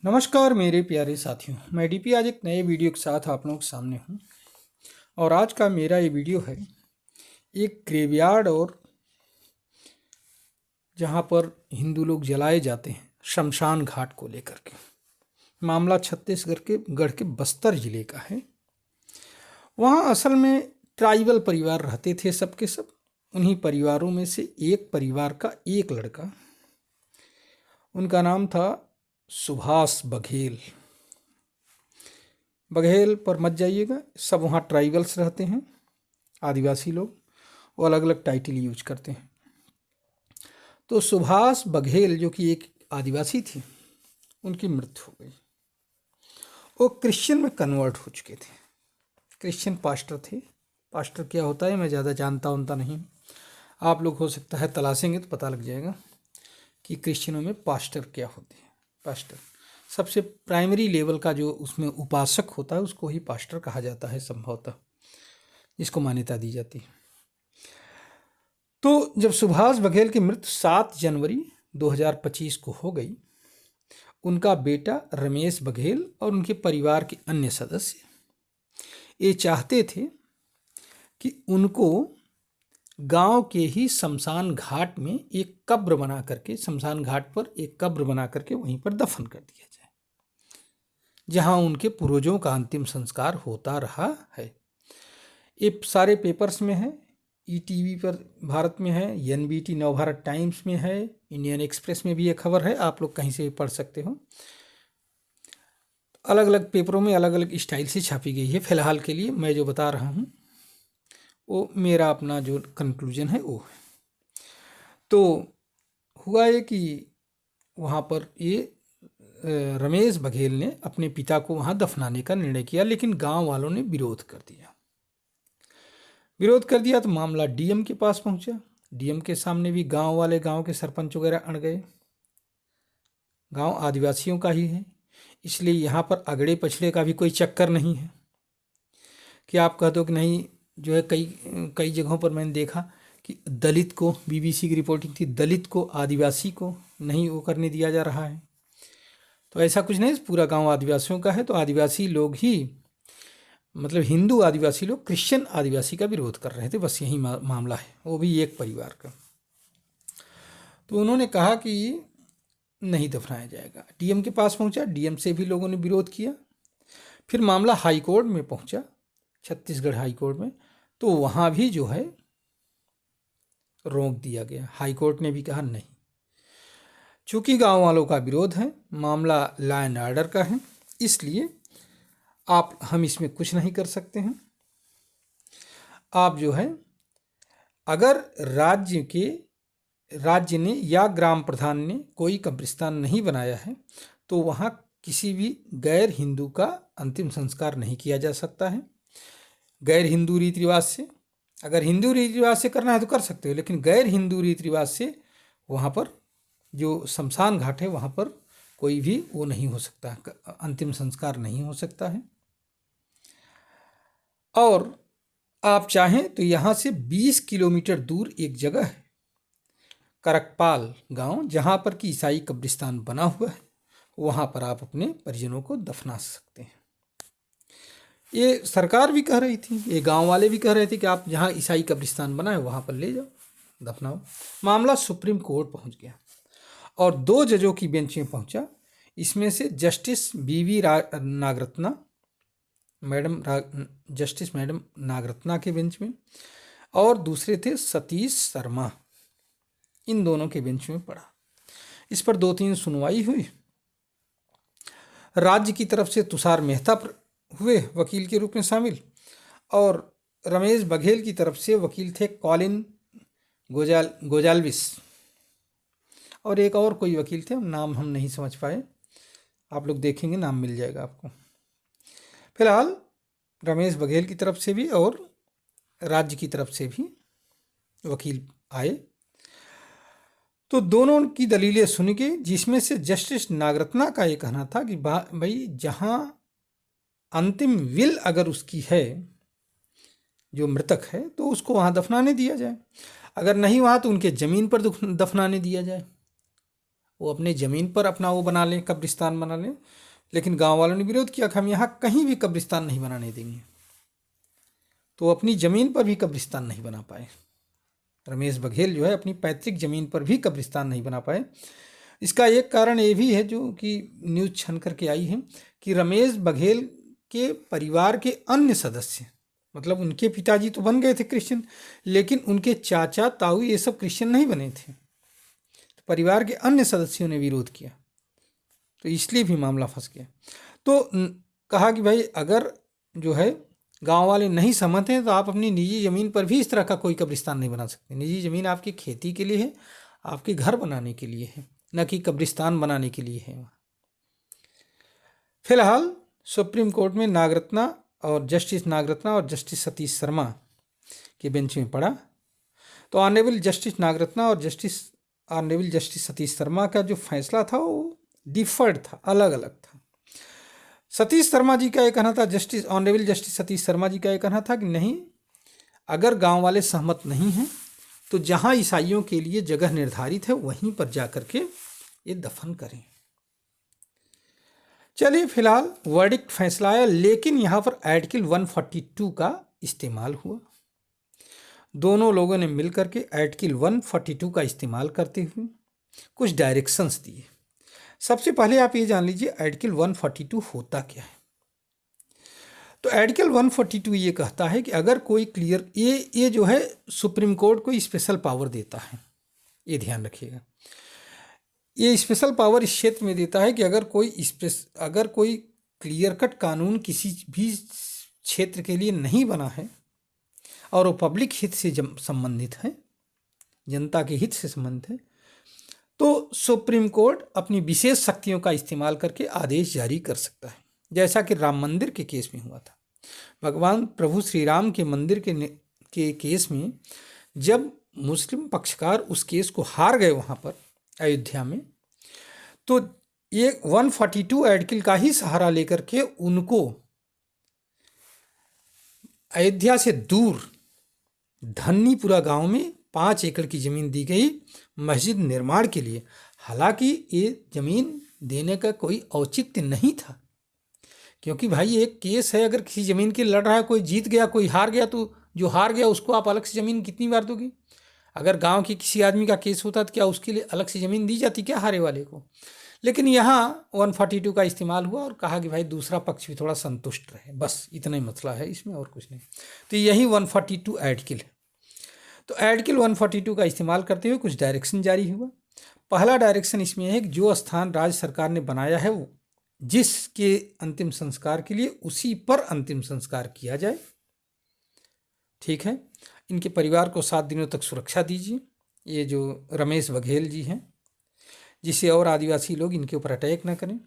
नमस्कार मेरे प्यारे साथियों, मैं डीपी आज एक नए वीडियो के साथ आप लोगों के सामने हूँ। और आज का मेरा ये वीडियो है एक ग्रेवयार्ड और जहाँ पर हिंदू लोग जलाए जाते हैं शमशान घाट को लेकर के। मामला छत्तीसगढ़ के बस्तर जिले का है। वहाँ असल में ट्राइबल परिवार रहते थे, सबके सब। उन्हीं परिवारों में से एक परिवार का एक लड़का, उनका नाम था सुभाष बघेल। बघेल पर मत जाइएगा, सब वहाँ ट्राइबल्स रहते हैं, आदिवासी लोग। वो अलग अलग टाइटल यूज करते हैं। तो सुभाष बघेल जो कि एक आदिवासी थी, उनकी मृत्यु हो गई। वो क्रिश्चियन में कन्वर्ट हो चुके थे, क्रिश्चियन पास्टर थे। पास्टर क्या होता है मैं ज़्यादा जानता नहीं। आप लोग हो सकता है तलाशेंगे तो पता लग जाएगा कि क्रिश्चियनों में पास्टर क्या होते हैं। पास्टर सबसे प्राइमरी लेवल का जो उसमें उपासक होता है उसको ही पास्टर कहा जाता है, संभवतः इसको मान्यता दी जाती है। तो जब सुभाष बघेल की मृत्यु 7 जनवरी 2025 को हो गई, उनका बेटा रमेश बघेल और उनके परिवार के अन्य सदस्य ये चाहते थे कि उनको गांव के ही शमशान घाट में एक कब्र बना करके, शमशान घाट पर एक कब्र बना करके वहीं पर दफन कर दिया जाए, जहां उनके पूर्वजों का अंतिम संस्कार होता रहा है। ये सारे पेपर्स में है, ईटीवी पर भारत में है, एनबीटी नवभारत टाइम्स में है, इंडियन एक्सप्रेस में भी ये खबर है, आप लोग कहीं से भी पढ़ सकते हो। अलग अलग पेपरों में अलग अलग स्टाइल से छापी गई है। फिलहाल के लिए मैं जो बता रहा हूँ वो मेरा अपना जो कंक्लूजन है वो है। तो हुआ ये कि वहाँ पर ये रमेश बघेल ने अपने पिता को वहाँ दफनाने का निर्णय किया, लेकिन गांव वालों ने विरोध कर दिया। तो मामला डीएम के पास पहुंचा। डीएम के सामने भी गांव वाले, गांव के सरपंच वगैरह अड़ गए। गांव आदिवासियों का ही है, इसलिए यहाँ पर अगड़े पछड़े का भी कोई चक्कर नहीं है कि आप कह दो कि नहीं। जो है कई जगहों पर मैंने देखा कि दलित को, बीबीसी की रिपोर्टिंग थी, दलित को, आदिवासी को नहीं वो करने दिया जा रहा है। तो ऐसा कुछ नहीं, पूरा गांव आदिवासियों का है। तो आदिवासी लोग ही, मतलब हिंदू आदिवासी लोग क्रिश्चियन आदिवासी का विरोध कर रहे थे, बस यही मामला है, वो भी एक परिवार का। तो उन्होंने कहा कि नहीं दफनाया जाएगा। डीएम के पास पहुंचा, डीएम से भी लोगों ने विरोध किया। फिर मामला हाई कोर्ट में पहुंचा, छत्तीसगढ़ हाई कोर्ट में। तो वहाँ भी जो है रोक दिया गया। हाई कोर्ट ने भी कहा नहीं, चूंकि गांव वालों का विरोध है, मामला लॉ एंड ऑर्डर का है, इसलिए हम इसमें कुछ नहीं कर सकते हैं। आप जो है, अगर राज्य ने या ग्राम प्रधान ने कोई कब्रिस्तान नहीं बनाया है तो वहाँ किसी भी गैर हिंदू का अंतिम संस्कार नहीं किया जा सकता है, गैर हिंदू रीति रिवाज से। अगर हिंदू रीति रिवाज से करना है तो कर सकते हो, लेकिन गैर हिंदू रीति रिवाज से वहाँ पर जो शमशान घाट है वहाँ पर कोई भी वो नहीं हो सकता, अंतिम संस्कार नहीं हो सकता है। और आप चाहें तो यहाँ से 20 किलोमीटर दूर एक जगह है, करकपाल गांव, जहाँ पर कि ईसाई कब्रिस्तान बना हुआ है, वहाँ पर आप अपने परिजनों को दफना सकते हैं। ये सरकार भी कह रही थी, ये गांव वाले भी कह रहे थे कि आप जहाँ ईसाई कब्रिस्तान बना है वहाँ पर ले जाओ, दफनाओ। मामला सुप्रीम कोर्ट पहुँच गया और 2 जजों की बेंच में पहुँचा। इसमें से जस्टिस मैडम नागरत्ना के बेंच में, और दूसरे थे सतीश शर्मा, इन दोनों के बेंच में पड़ा। इस पर 2-3 सुनवाई हुई। राज्य की तरफ से तुषार मेहता हुए वकील के रूप में शामिल, और रमेश बघेल की तरफ से वकील थे कॉलिन गोजाल्विस, और एक और कोई वकील थे, नाम हम नहीं समझ पाए, आप लोग देखेंगे नाम मिल जाएगा आपको। फिलहाल रमेश बघेल की तरफ से भी और राज्य की तरफ से भी वकील आए। तो दोनों की दलीलें सुनी गई, जिसमें से जस्टिस नागरत्ना का ये कहना था कि भाई जहाँ अंतिम विल अगर उसकी है, जो मृतक है, तो उसको वहाँ दफनाने दिया जाए। अगर नहीं वहाँ तो उनके ज़मीन पर दफनाने दिया जाए, वो अपने ज़मीन पर अपना वो बना लें, कब्रिस्तान बना लें। लेकिन गांव वालों ने विरोध किया कि हम यहाँ कहीं भी कब्रिस्तान नहीं बनाने देंगे, तो अपनी ज़मीन पर भी कब्रिस्तान नहीं बना पाए। रमेश बघेल जो है अपनी पैतृक ज़मीन पर भी कब्रिस्तान नहीं बना पाए। इसका एक कारण ये भी है, जो कि न्यूज़ छन करके आई है, कि रमेश बघेल के परिवार के अन्य सदस्य, मतलब उनके पिताजी तो बन गए थे क्रिश्चियन, लेकिन उनके चाचा ताऊ ये सब क्रिश्चियन नहीं बने थे। तो परिवार के अन्य सदस्यों ने विरोध किया, तो इसलिए भी मामला फंस गया। तो कहा कि भाई अगर जो है गांव वाले नहीं सहमत हैं तो आप अपनी निजी ज़मीन पर भी इस तरह का कोई कब्रिस्तान नहीं बना सकते। निजी ज़मीन आपकी खेती के लिए है, आपके घर बनाने के लिए है, न कि कब्रिस्तान बनाने के लिए है। फिलहाल सुप्रीम कोर्ट में नागरत्ना और जस्टिस सतीश शर्मा के बेंच में पड़ा, तो ऑनरेबल जस्टिस नागरत्ना और ऑनरेबल जस्टिस सतीश शर्मा का जो फैसला था वो डिफर्ड था, अलग अलग था। सतीश शर्मा जी का ये कहना था, ऑनरेबल जस्टिस सतीश शर्मा जी का ये कहना था कि नहीं, अगर गांव वाले सहमत नहीं हैं तो जहां ईसाइयों के लिए जगह निर्धारित है वहीं पर जाकर के ये दफन करें। चलिए, फिलहाल वर्डिक्ट फैसला आया, लेकिन यहाँ पर आर्टिकल 142 का इस्तेमाल हुआ। दोनों लोगों ने मिलकर के आर्टिकल 142 का इस्तेमाल करते हुए कुछ डायरेक्शंस दिए। सबसे पहले आप ये जान लीजिए आर्टिकल 142 होता क्या है। तो आर्टिकल 142 ये कहता है कि अगर कोई क्लियर, ये जो है सुप्रीम कोर्ट को स्पेशल पावर देता है, ये ध्यान रखिएगा। ये स्पेशल पावर इस क्षेत्र में देता है कि अगर कोई क्लियर कट कानून किसी भी क्षेत्र के लिए नहीं बना है और वो पब्लिक हित से संबंधित है, जनता के हित से संबंधित है, तो सुप्रीम कोर्ट अपनी विशेष शक्तियों का इस्तेमाल करके आदेश जारी कर सकता है। जैसा कि राम मंदिर के केस में हुआ था। भगवान प्रभु श्री राम के मंदिर के केस में जब मुस्लिम पक्षकार उस केस को हार गए वहाँ पर अयोध्या में, तो ये 142 आर्टिकल का ही सहारा लेकर के उनको अयोध्या से दूर धन्नीपुरा गांव में 5 एकड़ की ज़मीन दी गई मस्जिद निर्माण के लिए। हालांकि ये ज़मीन देने का कोई औचित्य नहीं था, क्योंकि भाई एक केस है, अगर किसी ज़मीन के लड़ रहा है, कोई जीत गया कोई हार गया, तो जो हार गया उसको आप अलग से ज़मीन कितनी बार दोगे? अगर गांव के किसी आदमी का केस होता तो क्या उसके लिए अलग से ज़मीन दी जाती क्या हारे वाले को? लेकिन यहाँ 142 का इस्तेमाल हुआ और कहा कि भाई दूसरा पक्ष भी थोड़ा संतुष्ट रहे, बस इतना ही मसला है इसमें, और कुछ नहीं। तो यही 142 आर्टिकल है। तो आर्टिकल 142 का इस्तेमाल करते हुए कुछ डायरेक्शन जारी हुआ। पहला डायरेक्शन इसमें है कि जो स्थान राज्य सरकार ने बनाया है वो जिसके अंतिम संस्कार के लिए उसी पर अंतिम संस्कार किया जाए। ठीक है, इनके परिवार को 7 दिनों तक सुरक्षा दीजिए। ये जो रमेश बघेल जी हैं, जिससे और आदिवासी लोग इनके ऊपर अटैक न करें।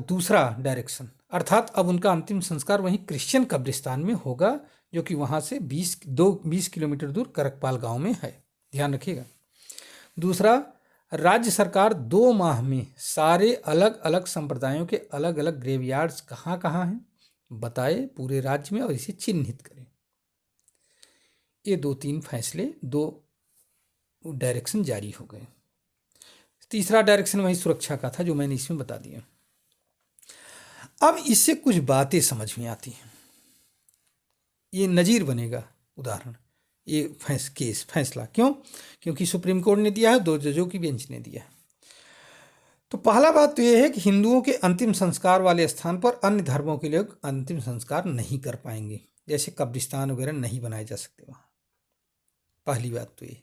दूसरा डायरेक्शन, अर्थात अब उनका अंतिम संस्कार वहीं क्रिश्चियन कब्रिस्तान में होगा, जो कि वहाँ से 20 किलोमीटर दूर करकपाल गांव में है। ध्यान रखिएगा। दूसरा, राज्य सरकार 2 माह में सारे अलग अलग संप्रदायों के अलग अलग ग्रेवयार्ड्स कहाँ कहाँ हैं बताए पूरे राज्य में और इसे चिन्हित करें। ये 2-3 फैसले, 2 डायरेक्शन जारी हो गए। तीसरा डायरेक्शन वही सुरक्षा का था जो मैंने इसमें बता दिया। अब इससे कुछ बातें समझ में आती हैं, ये नज़ीर बनेगा उदाहरण, ये फैसला क्यों? क्योंकि सुप्रीम कोर्ट ने दिया है, 2 जजों की बेंच ने दिया है। तो पहला बात तो ये है कि हिंदुओं के अंतिम संस्कार वाले स्थान पर अन्य धर्मों के लोग अंतिम संस्कार नहीं कर पाएंगे, जैसे कब्रिस्तान वगैरह नहीं बनाए जा सकते वहाँ। पहली बात तो ये।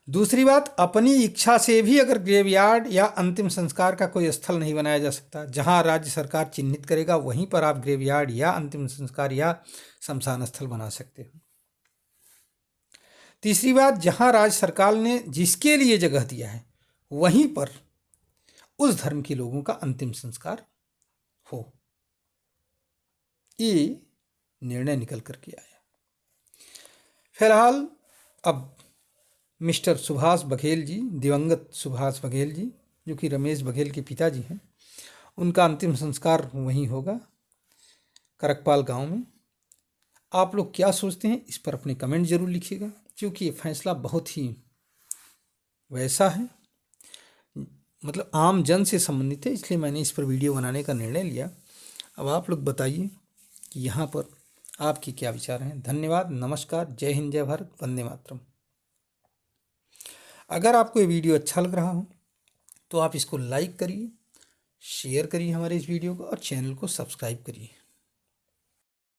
दूसरी बात, अपनी इच्छा से भी अगर ग्रेवयार्ड या अंतिम संस्कार का कोई स्थल नहीं बनाया जा सकता। जहां राज्य सरकार चिन्हित करेगा वहीं पर आप ग्रेवयार्ड या अंतिम संस्कार या शमशान स्थल बना सकते हो। तीसरी बात, जहां राज्य सरकार ने जिसके लिए जगह दिया है वहीं पर उस धर्म के लोगों का अंतिम संस्कार हो। ये निर्णय निकल करके आया। फिलहाल अब मिस्टर सुभाष बघेल जी, दिवंगत सुभाष बघेल जी, जो कि रमेश बघेल के पिताजी हैं, उनका अंतिम संस्कार वहीं होगा करकपाल गांव में। आप लोग क्या सोचते हैं इस पर अपने कमेंट जरूर लिखिएगा, क्योंकि ये फैसला बहुत ही वैसा है, मतलब आम जन से संबंधित है, इसलिए मैंने इस पर वीडियो बनाने का निर्णय लिया। अब आप लोग बताइए कि यहाँ पर आपके क्या विचार हैं। धन्यवाद, नमस्कार, जय हिंद, जय भारत, वंदे मातरम। अगर आपको ये वीडियो अच्छा लग रहा हो तो आप इसको लाइक करिए, शेयर करिए हमारे इस वीडियो को और चैनल को सब्सक्राइब करिए।